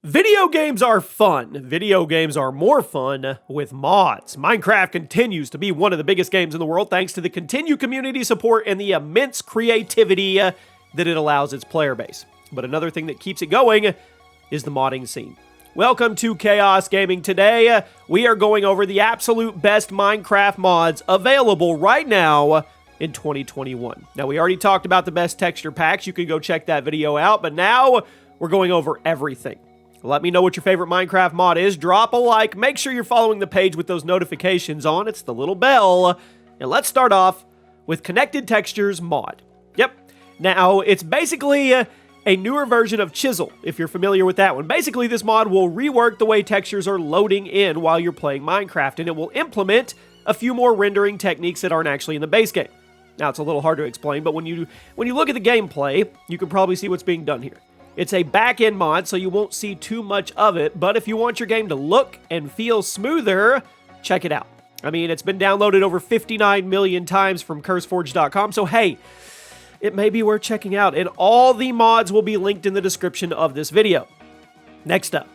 Video games are fun. Video games are more fun with mods. Minecraft continues to be one of the biggest games in the world thanks to the continued community support and the immense creativity that it allows its player base. But another thing that keeps it going is the modding scene. Welcome to ChaosGaming. Today, we are going over the absolute best Minecraft mods available right now in 2021. Now, we already talked about the best texture packs. You can go check that video out, but now we're going over everything. Let me know what your favorite Minecraft mod is. Drop a like. Make sure you're following the page with those notifications on. It's the little bell. And let's start off with Connected Textures mod. Yep. Now, it's basically a newer version of Chisel, if you're familiar with that one. Basically, this mod will rework the way textures are loading in while you're playing Minecraft, and it will implement a few more rendering techniques that aren't actually in the base game. Now, it's a little hard to explain, but when you look at the gameplay, you can probably see what's being done here. It's a back-end mod, so you won't see too much of it, but if you want your game to look and feel smoother, check it out. I mean, it's been downloaded over 59 million times from CurseForge.com, so hey, it may be worth checking out, and all the mods will be linked in the description of this video. Next up,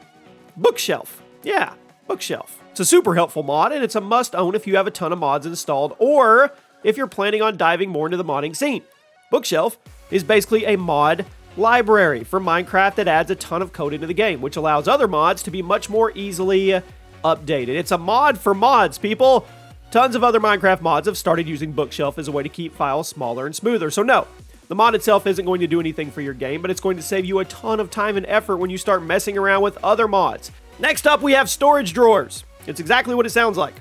Bookshelf. Yeah, Bookshelf. It's a super helpful mod, and it's a must-own if you have a ton of mods installed, or if you're planning on diving more into the modding scene. Bookshelf is basically a mod library for Minecraft that adds a ton of code into the game, which allows other mods to be much more easily updated. It's a mod for mods, people. Tons of other Minecraft mods have started using Bookshelf as a way to keep files smaller and smoother. So no, the mod itself isn't going to do anything for your game, but it's going to save you a ton of time and effort when you start messing around with other mods. Next up, we have storage drawers. It's exactly what it sounds like.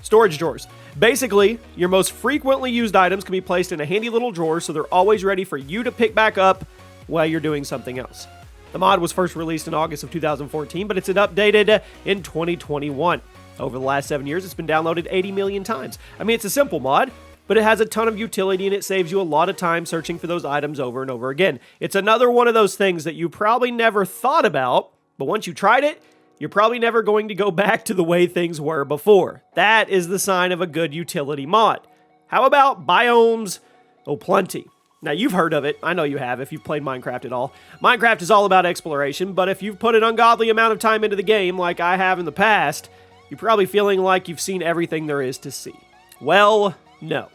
Storage drawers. Basically, your most frequently used items can be placed in a handy little drawer so they're always ready for you to pick back up while you're doing something else. The mod was first released in August of 2014, but it's been updated in 2021. Over the last 7 years, it's been downloaded 80 million times. I mean, it's a simple mod, but it has a ton of utility and it saves you a lot of time searching for those items over and over again. It's another one of those things that you probably never thought about, but once you tried it, you're probably never going to go back to the way things were before. That is the sign of a good utility mod. How about Biomes? Oh, plenty. Now, you've heard of it. I know you have if you've played Minecraft at all. Minecraft is all about exploration, but if you've put an ungodly amount of time into the game like I have in the past, you're probably feeling like you've seen everything there is to see. Well, no.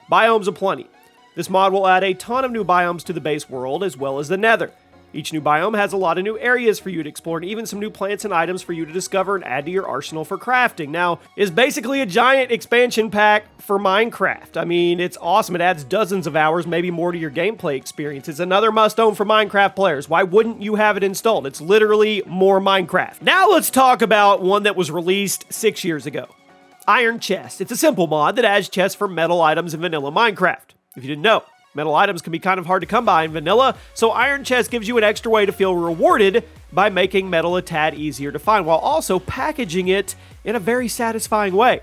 Biomes aplenty. This mod will add a ton of new biomes to the base world as well as the Nether. Each new biome has a lot of new areas for you to explore and even some new plants and items for you to discover and add to your arsenal for crafting. Now, it's basically a giant expansion pack for Minecraft. I mean, it's awesome. It adds dozens of hours, maybe more to your gameplay experience. It's another must-own for Minecraft players. Why wouldn't you have it installed? It's literally more Minecraft. Now let's talk about one that was released 6 years ago. Iron Chest. It's a simple mod that adds chests for metal items in vanilla Minecraft. If you didn't know, metal items can be kind of hard to come by in vanilla, so Iron Chest gives you an extra way to feel rewarded by making metal a tad easier to find, while also packaging it in a very satisfying way.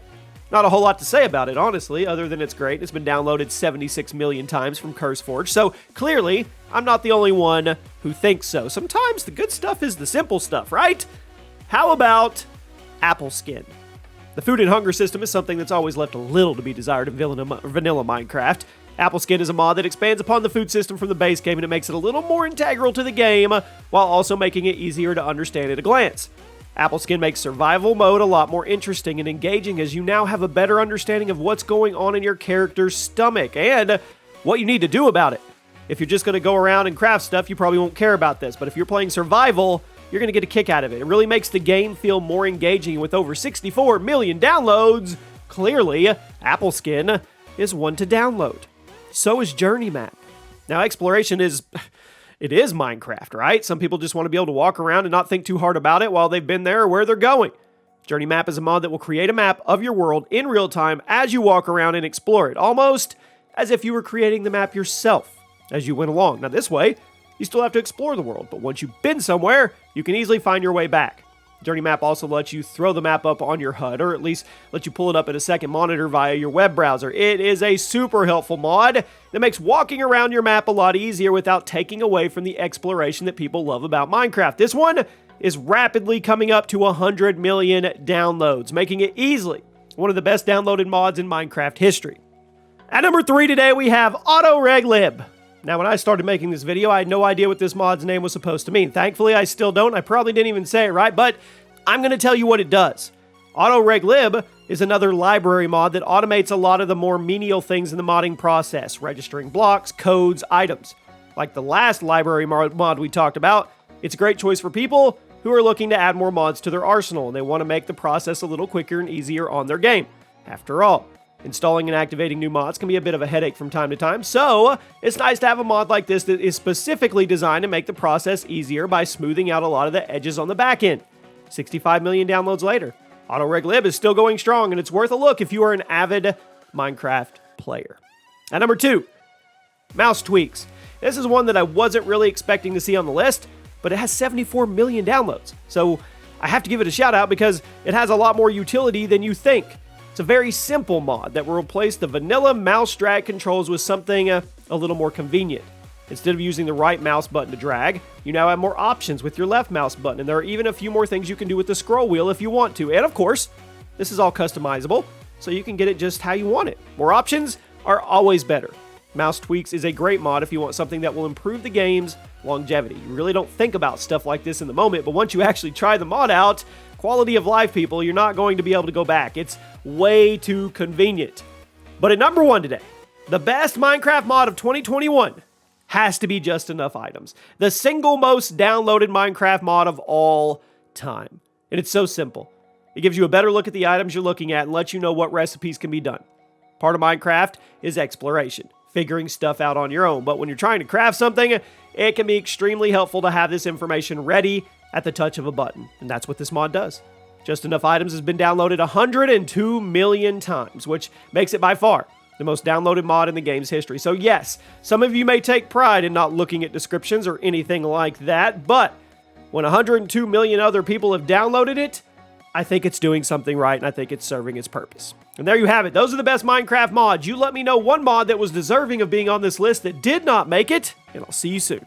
Not a whole lot to say about it, honestly, other than it's great. It's been downloaded 76 million times from CurseForge, so clearly, I'm not the only one who thinks so. Sometimes the good stuff is the simple stuff, right? How about Apple Skin? The food and hunger system is something that's always left a little to be desired in vanilla Minecraft. Apple Skin is a mod that expands upon the food system from the base game, and it makes it a little more integral to the game, while also making it easier to understand at a glance. Apple Skin makes survival mode a lot more interesting and engaging, as you now have a better understanding of what's going on in your character's stomach, and what you need to do about it. If you're just going to go around and craft stuff, you probably won't care about this, but if you're playing survival, you're going to get a kick out of it. It really makes the game feel more engaging, with over 64 million downloads. Clearly, Apple Skin is one to download. So is Journey Map. Now, exploration is Minecraft, right? Some people just want to be able to walk around and not think too hard about it while they've been there or where they're going. Journey Map is a mod that will create a map of your world in real time as you walk around and explore it, almost as if you were creating the map yourself as you went along. Now, this way, you still have to explore the world, but once you've been somewhere, you can easily find your way back. Journey Map also lets you throw the map up on your HUD, or at least let you pull it up in a second monitor via your web browser. It is a super helpful mod that makes walking around your map a lot easier without taking away from the exploration that people love about Minecraft. This one is rapidly coming up to 100 million downloads, making it easily one of the best downloaded mods in Minecraft history. At number 3 today, we have AutoReglib. Now, when I started making this video, I had no idea what this mod's name was supposed to mean. Thankfully, I still don't. I probably didn't even say it right, but I'm going to tell you what it does. AutoRegLib is another library mod that automates a lot of the more menial things in the modding process, registering blocks, codes, items. Like the last library mod we talked about, it's a great choice for people who are looking to add more mods to their arsenal, and they want to make the process a little quicker and easier on their game. After all, installing and activating new mods can be a bit of a headache from time to time, so it's nice to have a mod like this that is specifically designed to make the process easier by smoothing out a lot of the edges on the back end. 65 million downloads later, AutoRegLib is still going strong, and it's worth a look if you are an avid Minecraft player. At number 2, mouse tweaks. This is one that I wasn't really expecting to see on the list, but it has 74 million downloads, so I have to give it a shout out because it has a lot more utility than you think. It's a very simple mod that will replace the vanilla mouse drag controls with something a little more convenient. Instead of using the right mouse button to drag, you now have more options with your left mouse button, and there are even a few more things you can do with the scroll wheel if you want to. And of course, this is all customizable, so you can get it just how you want it. More options are always better. Mouse Tweaks is a great mod if you want something that will improve the game's longevity. You really don't think about stuff like this in the moment, but once you actually try the mod out, quality of life, people, you're not going to be able to go back. It's way too convenient. But at number 1 today, the best Minecraft mod of 2021 has to be Just Enough Items, the single most downloaded Minecraft mod of all time. And it's so simple. It gives you a better look at the items you're looking at and lets you know what recipes can be done. Part of Minecraft is exploration, figuring stuff out on your own. But when you're trying to craft something, it can be extremely helpful to have this information ready at the touch of a button. And that's what this mod does. Just Enough Items has been downloaded 102 million times, which makes it by far the most downloaded mod in the game's history. So yes, some of you may take pride in not looking at descriptions or anything like that, but when 102 million other people have downloaded it, I think it's doing something right, and I think it's serving its purpose. And there you have it. Those are the best Minecraft mods. You let me know one mod that was deserving of being on this list that did not make it, and I'll see you soon.